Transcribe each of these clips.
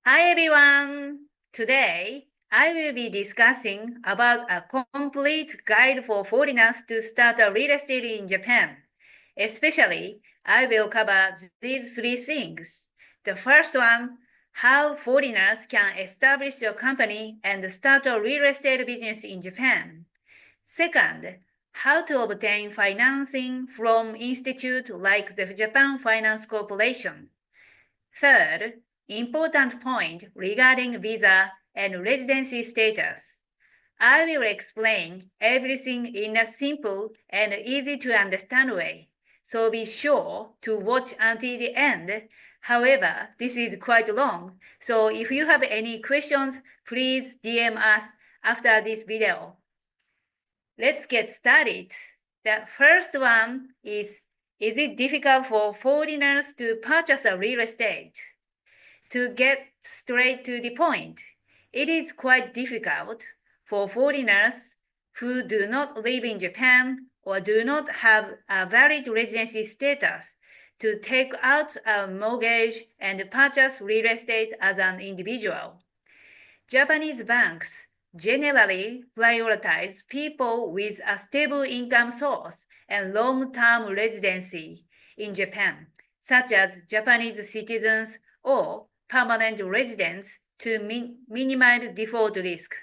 Hi everyone! Today, I will be discussing about a complete guide for foreigners to start a real estate in Japan. Especially, I will cover these three things. The first one, how foreigners can establish a company and start a real estate business in Japan. Second, how to obtain financing from institutes like the Japan Finance Corporation. Third, important point regarding visa and residency status. I will explain everything in a simple and easy to understand way, so be sure to watch until the end. However, this is quite long, so if you have any questions, please DM us after this video. Let's get started. The first one is it difficult for foreigners to purchase a real estate? To get straight to the point, it is quite difficult for foreigners who do not live in Japan or do not have a valid residency status to take out a mortgage and purchase real estate as an individual. Japanese banks generally prioritize people with a stable income source and long-term residency in Japan, such as Japanese citizens or permanent residents to minimize default risk.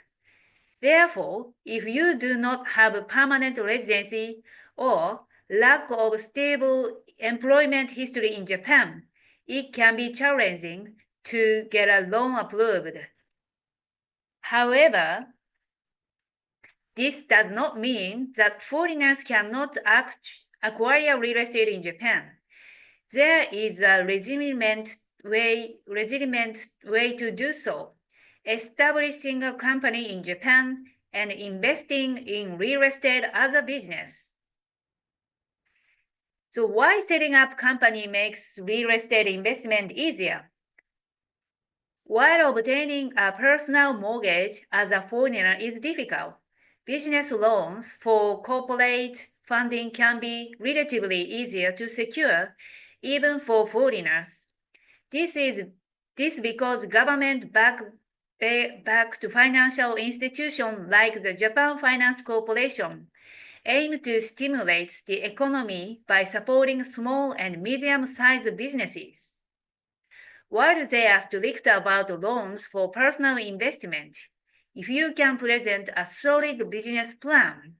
Therefore, if you do not have a permanent residency or lack of stable employment history in Japan, it can be challenging to get a loan approved. However, this does not mean that foreigners cannot acquire real estate in Japan. There is a resilient way to do so, establishing a company in Japan and investing in real estate as a business. So why setting up company makes real estate investment easier? While obtaining a personal mortgage as a foreigner is difficult, business loans for corporate funding can be relatively easier to secure even for foreigners. This because government-backed financial institutions like the Japan Finance Corporation aim to stimulate the economy by supporting small and medium-sized businesses. While they are strict about loans for personal investment, if you can present a solid business plan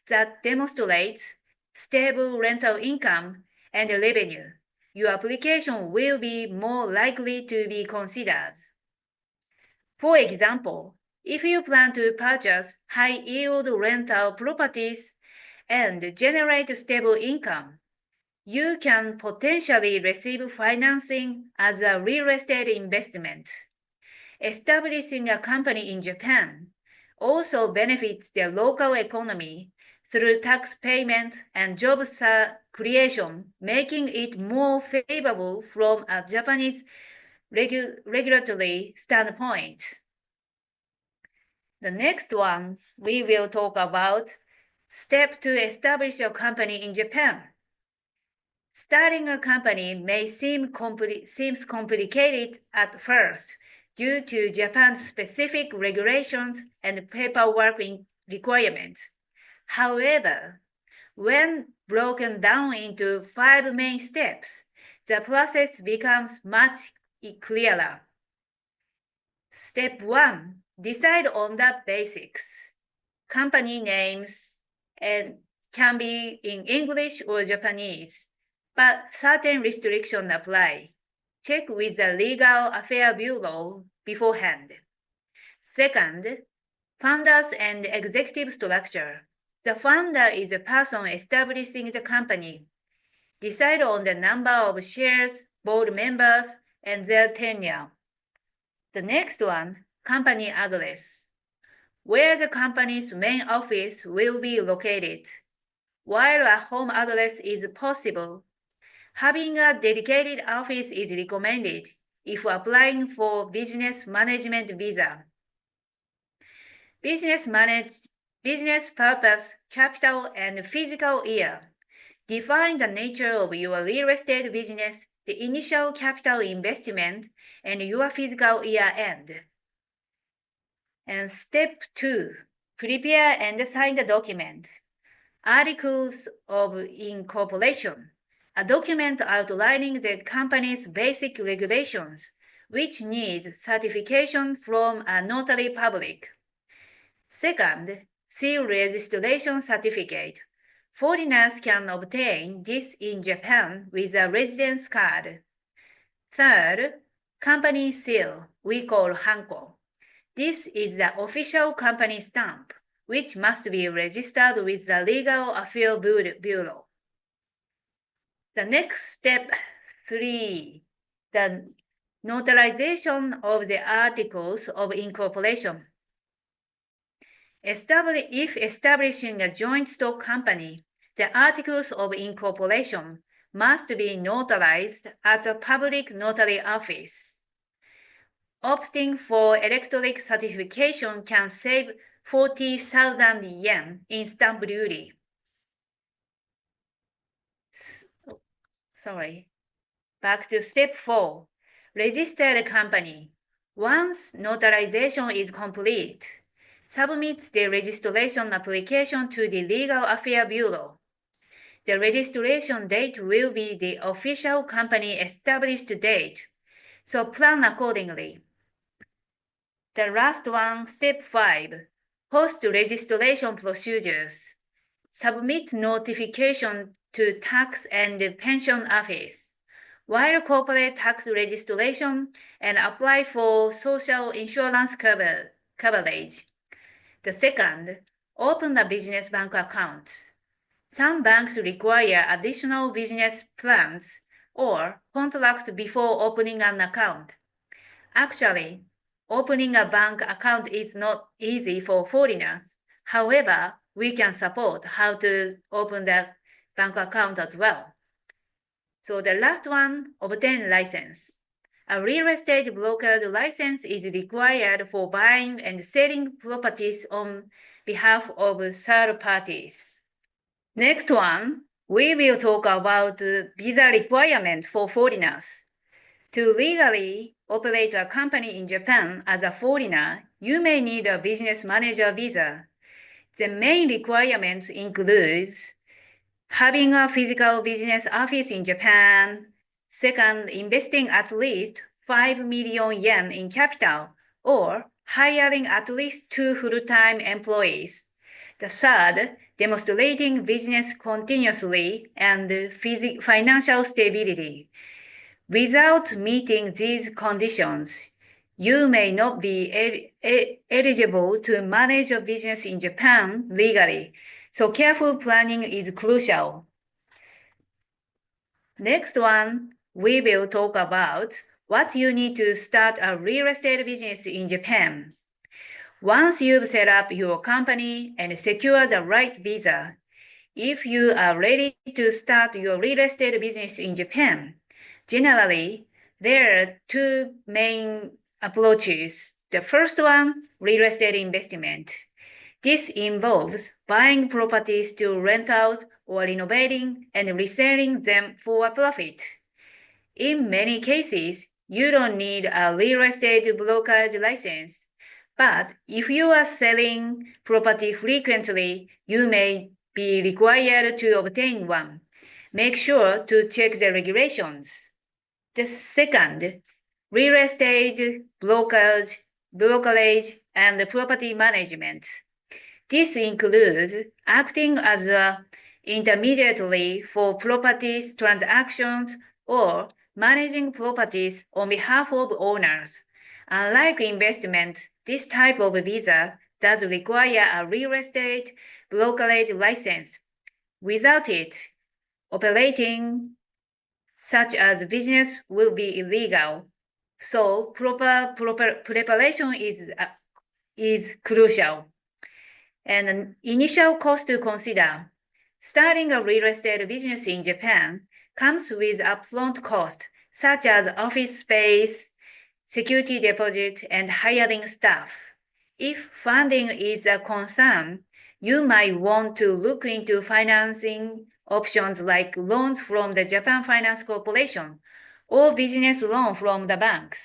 that demonstrates stable rental income and revenue, your application will be more likely to be considered. For example, if you plan to purchase high-yield rental properties and generate stable income, you can potentially receive financing as a real estate investment. Establishing a company in Japan also benefits the local economy through tax payment and job creation, making it more favorable from a Japanese regulatory standpoint. The next one, we will talk about step to establish a company in Japan. Starting a company may seems complicated at first due to Japan's specific regulations and paperwork requirements. However, when broken down into 5 main steps, the process becomes much clearer. Step 1. Decide on the basics. Company names and can be in English or Japanese, but certain restrictions apply. Check with the Legal Affairs Bureau beforehand. Second, founders and executive structure. The founder is the person establishing the company. Decide on the number of shares, board members, and their tenure. The next one, company address. Where the company's main office will be located. While a home address is possible, having a dedicated office is recommended if applying for business management visa. Business purpose, capital, and physical year. Define the nature of your real estate business the initial capital investment, and your fiscal year end. And step 2, prepare and sign the document. Articles of Incorporation, a document outlining the company's basic regulations, which needs certification from a notary public. Second, seal registration certificate. Foreigners can obtain this in Japan with a residence card. Third, company seal, we call hanko. This is the official company stamp, which must be registered with the Legal Affairs Bureau. The next step 3, the notarization of the articles of incorporation. If establishing a joint stock company, the articles of incorporation must be notarized at a public notary office. Opting for electronic certification can save 40,000 yen in stamp duty. Back to step 4, register the company. Once notarization is complete, submit the registration application to the Legal Affairs Bureau. The registration date will be the official company established date, so plan accordingly. The last one, step 5, post-registration procedures. Submit notification to tax and pension office, while corporate tax registration, and apply for social insurance coverage. The second, open a business bank account. Some banks require additional business plans or contract before opening an account. Actually, opening a bank account is not easy for foreigners. However, we can support how to open the bank account as well. So the last one, obtain license. A real estate broker's license is required for buying and selling properties on behalf of third parties. Next one, we will talk about visa requirement for foreigners. To legally operate a company in Japan as a foreigner, you may need a business manager visa. The main requirements include having a physical business office in Japan. Second, investing at least 5 million yen in capital or hiring at least 2 full-time employees. The third, demonstrating business continuously and financial stability. Without meeting these conditions, you may not be eligible to manage a business in Japan legally, so careful planning is crucial. Next one, we will talk about what you need to start a real estate business in Japan. Once you've set up your company and secure the right visa, if you are ready to start your real estate business in Japan, generally, there are 2 main approaches. The first one, real estate investment. This involves buying properties to rent out or renovating and reselling them for a profit. In many cases, you don't need a real estate broker's license. But if you are selling property frequently, you may be required to obtain one. Make sure to check the regulations. The second, real estate brokerage, and property management. This includes acting as an intermediary for properties transactions or managing properties on behalf of owners. Unlike investment, this type of visa does require a real estate brokerage license. Without it, operating such as business will be illegal. So proper preparation is crucial. And an initial cost to consider. Starting a real estate business in Japan comes with upfront costs such as office space, security deposit, and hiring staff. If funding is a concern, you might want to look into financing options like loans from the Japan Finance Corporation or business loan from the banks.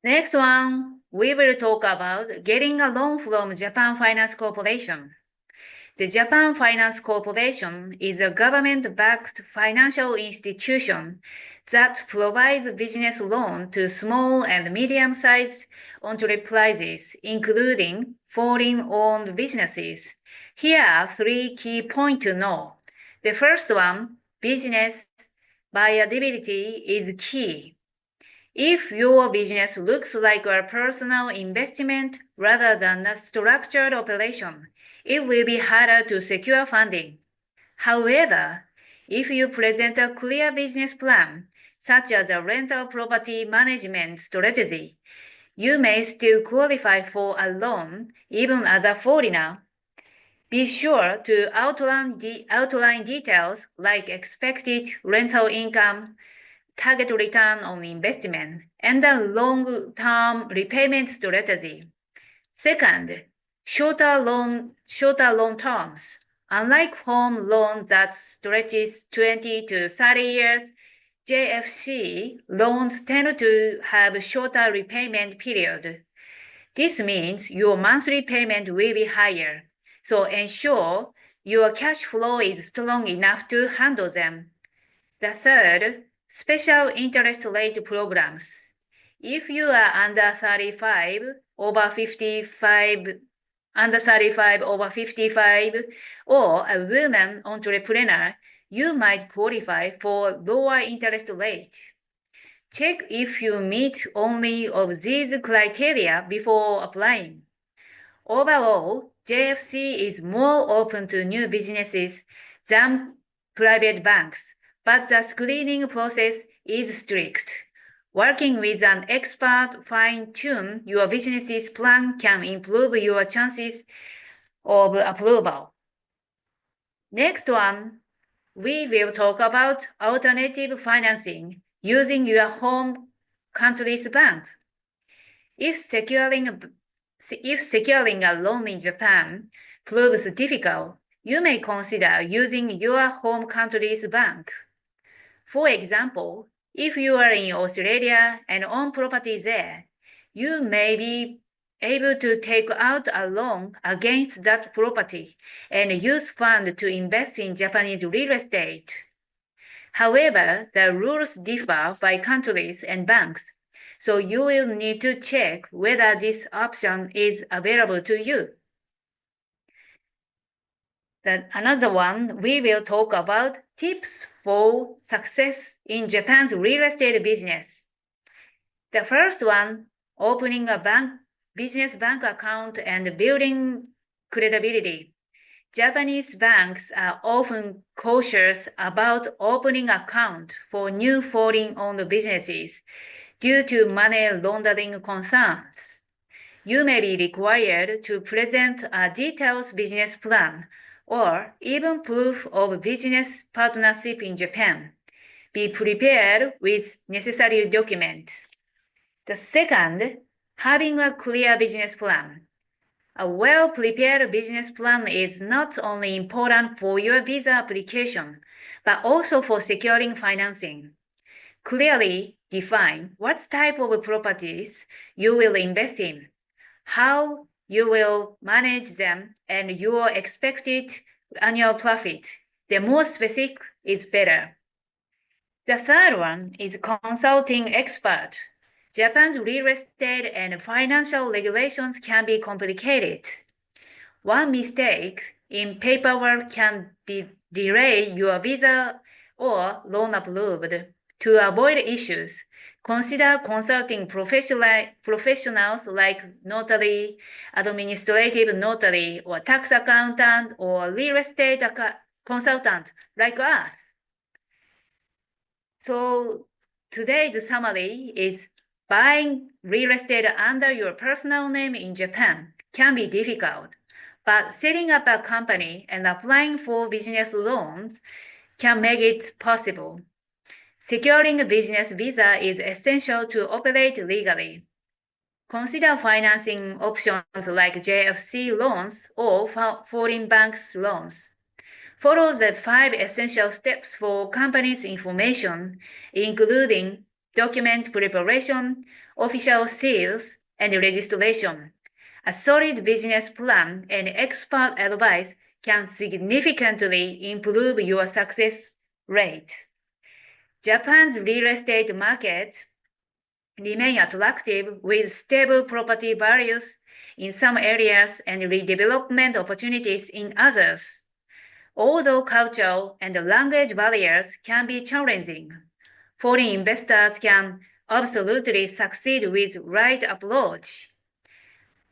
Next one, we will talk about getting a loan from Japan Finance Corporation. The Japan Finance Corporation is a government-backed financial institution that provides business loans to small and medium-sized enterprises, including foreign-owned businesses. Here are 3 key points to know. The first one, business viability is key. If your business looks like a personal investment rather than a structured operation, it will be harder to secure funding. However, if you present a clear business plan, such as a rental property management strategy, you may still qualify for a loan even as a foreigner. Be sure to outline details like expected rental income, target return on investment, and a long-term repayment strategy. Second, shorter loan terms. Unlike home loan that stretches 20 to 30 years, JFC loans tend to have shorter repayment period. This means your monthly payment will be higher, so ensure your cash flow is strong enough to handle them. The third, special interest rate programs. If you are under 35 over 55, or a woman entrepreneur, you might qualify for lower interest rate. Check if you meet only of these criteria before applying. Overall, JFC is more open to new businesses than private banks, but the screening process is strict. Working with an expert fine-tune your business's plan can improve your chances of approval. Next one, we will talk about alternative financing using your home country's bank. If securing a loan in Japan proves difficult, you may consider using your home country's bank. For example, if you are in Australia and own property there, you may be able to take out a loan against that property and use funds to invest in Japanese real estate. However, the rules differ by countries and banks, so you will need to check whether this option is available to you. Another one, we will talk about tips for success in Japan's real estate business. The first one, opening a business bank account and building credibility. Japanese banks are often cautious about opening accounts for new foreign-owned businesses due to money laundering concerns. You may be required to present a detailed business plan or even proof of business partnership in Japan. Be prepared with necessary documents. The second, having a clear business plan. A well-prepared business plan is not only important for your visa application, but also for securing financing. Clearly define what type of properties you will invest in, how you will manage them, and your expected annual profit. The more specific is better. The third one is consulting expert. Japan's real estate and financial regulations can be complicated. One mistake in paperwork can delay your visa or loan approved. To avoid issues, consider consulting professionals like notary, administrative notary, or tax accountant, or real estate consultant like us. So today's summary is buying real estate under your personal name in Japan can be difficult, but setting up a company and applying for business loans can make it possible. Securing a business visa is essential to operate legally. Consider financing options like JFC loans or foreign banks loans. Follow the 5 essential steps for companies' information, including document preparation, official seals, and registration. A solid business plan and expert advice can significantly improve your success rate. Japan's real estate market remain attractive with stable property values in some areas and redevelopment opportunities in others. Although cultural and language barriers can be challenging, foreign investors can absolutely succeed with right approach.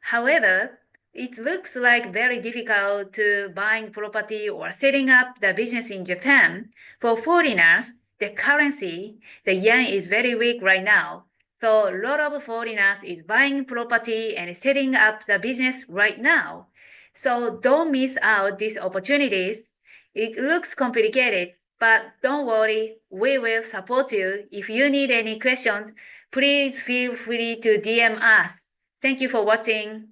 However, it looks like very difficult to buying property or setting up the business in Japan. For foreigners, the currency, the yen is very weak right now. So a lot of foreigners is buying property and setting up the business right now. So don't miss out these opportunities. It looks complicated, but don't worry, we will support you. If you need any questions, please feel free to DM us. Thank you for watching.